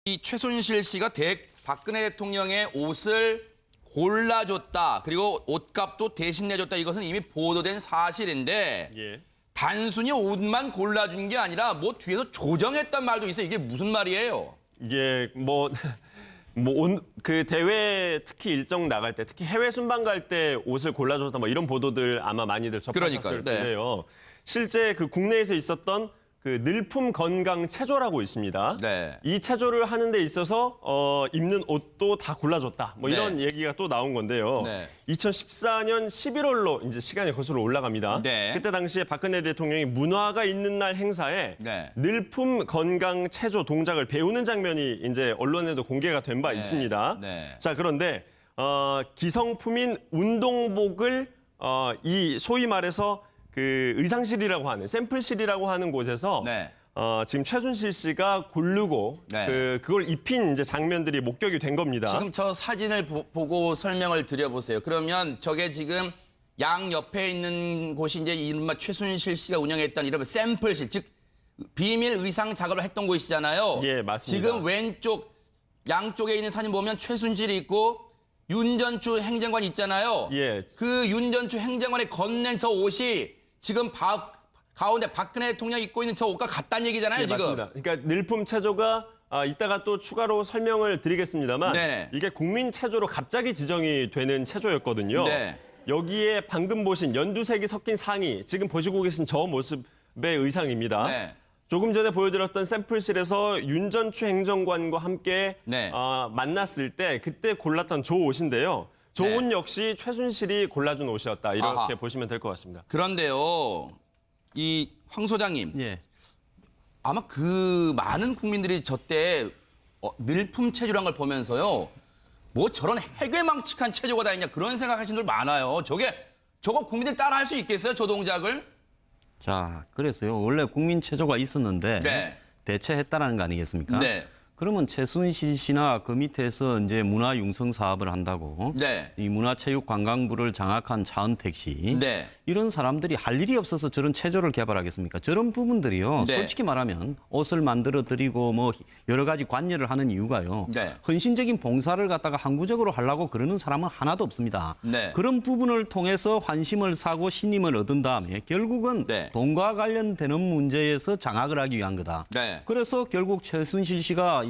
이 최순실 씨가 박근혜 대통령의 옷을 골라줬다. 그리고 옷값도 대신 내줬다. 이것은 이미 보도된 사실인데 예. 단순히 옷만 골라준 게 아니라 뭐 뒤에서 조정했단 말도 있어요. 이게 무슨 말이에요? 이게 그 대회 특히 일정 나갈 때, 특히 해외 순방 갈 때 옷을 골라줬다 뭐 이런 보도들 아마 많이들 접하셨을 그러니까요. 텐데요. 실제 그 국내에서 있었던 그 늘품 건강 체조라고 있습니다. 네. 이 체조를 하는 데 있어서 입는 옷도 다 골라줬다. 뭐 이런 네. 얘기가 또 나온 건데요. 네. 2014년 11월로 이제 시간이 거슬러 올라갑니다. 네. 그때 당시에 박근혜 대통령이 문화가 있는 날 행사에 네. 늘품 건강 체조 동작을 배우는 장면이 이제 언론에도 공개가 된 바 있습니다. 네. 자, 그런데 기성품인 운동복을 이 소위 말해서 그 의상실이라고 하는 샘플실이라고 하는 곳에서 네. 지금 최순실 씨가 고르고 네. 그걸 입힌 이제 장면들이 목격이 된 겁니다. 지금 저 사진을 보고 설명을 드려보세요. 그러면 저게 지금 양 옆에 있는 곳이 이제 이른바 최순실 씨가 운영했던 이런 샘플실, 즉 비밀 의상 작업을 했던 곳이잖아요. 예, 맞습니다. 지금 왼쪽 양쪽에 있는 사진 보면 최순실이 있고 윤전추 행정관 있잖아요. 예. 그 윤전추 행정관이 건넨 저 옷이 지금 가운데 박근혜 대통령이 입고 있는 저 옷과 같다는 얘기잖아요, 네, 지금. 맞습니다. 그러니까 늘품 체조가 이따가 또 추가로 설명을 드리겠습니다만 네. 이게 국민 체조로 갑자기 지정이 되는 체조였거든요. 네. 여기에 방금 보신 연두색이 섞인 상의, 지금 보시고 계신 저 모습의 의상입니다. 네. 조금 전에 보여드렸던 샘플실에서 윤전추 행정관과 함께 네. 만났을 때 그때 골랐던 저 옷인데요. 저 네. 옷 역시 최순실이 골라준 옷이었다. 이렇게 아하. 보시면 될 것 같습니다. 그런데요, 이 황 소장님, 예. 아마 그 많은 국민들이 저때 늘품 체조란 걸 보면서요, 뭐 저런 해괴망측한 체조가 다 있냐 그런 생각하시는 분들 많아요. 저거 국민들 따라 할 수 있겠어요, 저 동작을? 자, 그래서요. 원래 국민 체조가 있었는데 네. 대체했다라는 거 아니겠습니까? 네. 그러면 최순실 씨나 그 밑에서 이제 문화 융성 사업을 한다고 네. 이 문화체육관광부를 장악한 차은택 씨 네. 이런 사람들이 할 일이 없어서 저런 체조를 개발하겠습니까? 저런 부분들이요. 네. 솔직히 말하면 옷을 만들어 드리고 뭐 여러 가지 관여를 하는 이유가요. 네. 헌신적인 봉사를 갖다가 항구적으로 하려고 그러는 사람은 하나도 없습니다. 네. 그런 부분을 통해서 환심을 사고 신임을 얻은 다음에 결국은 네. 돈과 관련되는 문제에서 장악을 하기 위한 거다. 네. 그래서 결국 최순실 씨가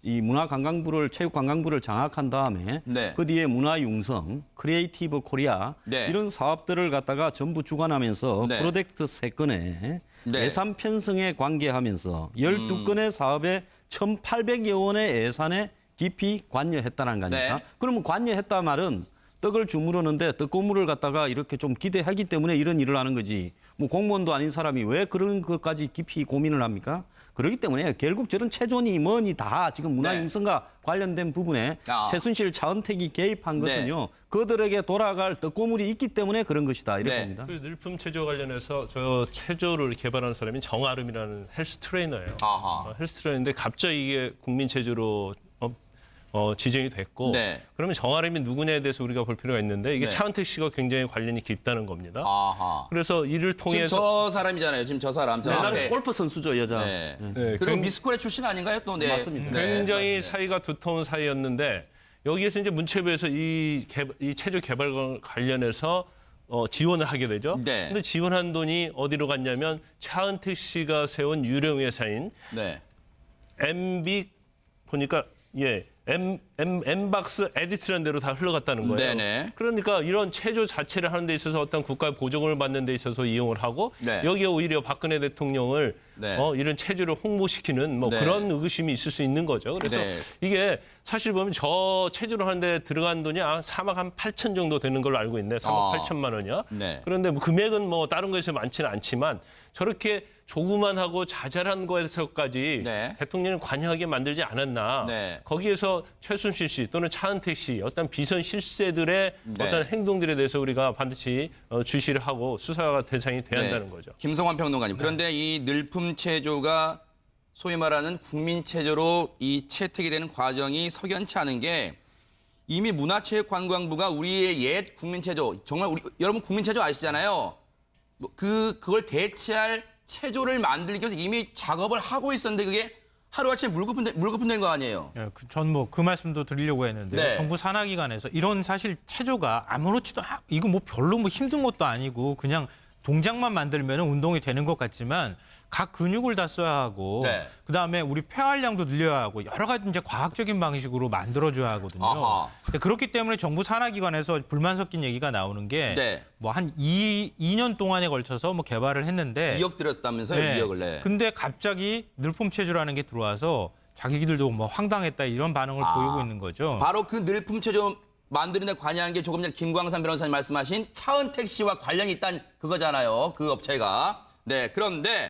이 문화관광부를 체육관광부를 장악한 다음에 네. 그 뒤에 문화융성, 크리에이티브 코리아 네. 이런 사업들을 갖다가 전부 주관하면서 네. 프로젝트 3건에 네. 예산 편성에 관계하면서 12건의 사업에 1,800여 원의 예산에 깊이 관여했다는 거 아닙니까? 네. 그러면 관여했다 말은 떡을 주무르는데 떡고물을 갖다가 이렇게 좀 기대하기 때문에 이런 일을 하는 거지. 뭐 공무원도 아닌 사람이 왜 그런 것까지 깊이 고민을 합니까? 그렇기 때문에 결국 저런 체조니 뭐니 다 지금 문화융성과 관련된 부분에 최순실 차은택이 개입한 것은요. 그들에게 돌아갈 떡고물이 있기 때문에 그런 것이다. 이렇게 네. 봅니다. 그 늘품 체조 관련해서 저 체조를 개발한 사람이 정아름이라는 헬스 트레이너예요. 아하. 헬스 트레이너인데 갑자기 이게 국민 체조로 지정이 됐고 네. 그러면 정아름이 누구냐에 대해서 우리가 볼 필요가 있는데 이게 네. 차은택 씨가 굉장히 관련이 깊다는 겁니다. 아하. 그래서 이를 지금 통해서 저 사람이잖아요. 지금 저 사람. 저 나는 앞에. 골프 선수죠, 여자. 네. 네, 그리고 미스코리아 출신 아닌가요? 또 네. 맞습니다. 네. 굉장히 맞습니다. 사이가 두터운 사이였는데 여기에서 이제 문체부에서 이 체조 개발 관련해서 지원을 하게 되죠. 네. 근데 지원한 돈이 어디로 갔냐면 차은택 씨가 세운 유령 회사인 네. MB 보니까 M박스 에디스라는 데로 다 흘러갔다는 거예요. 네네. 그러니까 이런 체조 자체를 하는 데 있어서 어떤 국가의 보조금을 받는 데 있어서 이용을 하고 네. 여기에 오히려 박근혜 대통령을 네. 이런 체조를 홍보시키는 뭐 네. 그런 의구심이 있을 수 있는 거죠. 그래서 네. 이게 사실 보면 저 체조를 하는데 들어간 돈이 3억 한 8천 정도 되는 걸로 알고 있는데 3억 8천만 원이요. 네. 그런데 뭐 금액은 뭐 다른 거에서 많지는 않지만 저렇게 조그만하고 자잘한 거에서까지 네. 대통령을 관여하게 만들지 않았나. 네. 거기에서 최순실 씨 또는 차은택 씨 어떤 비선 실세들의 네. 어떤 행동들에 대해서 우리가 반드시 주시를 하고 수사가 대상이 돼야 한다는 거죠. 김성환 평론가님. 그런데 이 늘품 체조가 소위 말하는 국민 체조로 이 채택이 되는 과정이 석연치 않은 게 이미 문화체육관광부가 우리의 옛 국민 체조, 정말 여러분 국민 체조 아시잖아요. 그걸 대체할 체조를 만들기 위해서 이미 작업을 하고 있었는데 그게 하루아침에 물거품 된 거 아니에요? 전 뭐 그 말씀도 드리려고 했는데요. 네. 정부 산하기관에서 이런 사실 체조가 아무렇지도 이거 뭐 별로 뭐 힘든 것도 아니고 그냥 동작만 만들면 운동이 되는 것 같지만 각 근육을 다 써야 하고 네. 그다음에 우리 폐활량도 늘려야 하고 여러 가지 이제 과학적인 방식으로 만들어줘야 하거든요. 아하. 근데 그렇기 때문에 정부 산하기관에서 불만 섞인 얘기가 나오는 게 네. 뭐 한 2년 동안에 걸쳐서 뭐 개발을 했는데 2억 들였다면서요? 네. 2억을 내. 근데 갑자기 늘품 체조라는 게 들어와서 자기들도 뭐 황당했다 이런 반응을 보이고 있는 거죠. 바로 그 늘품 체조 만드는 데 관여한 게 조금 전에 김광산 변호사님 말씀하신 차은택 씨와 관련이 있다는 그거잖아요. 그 업체가. 네, 그런데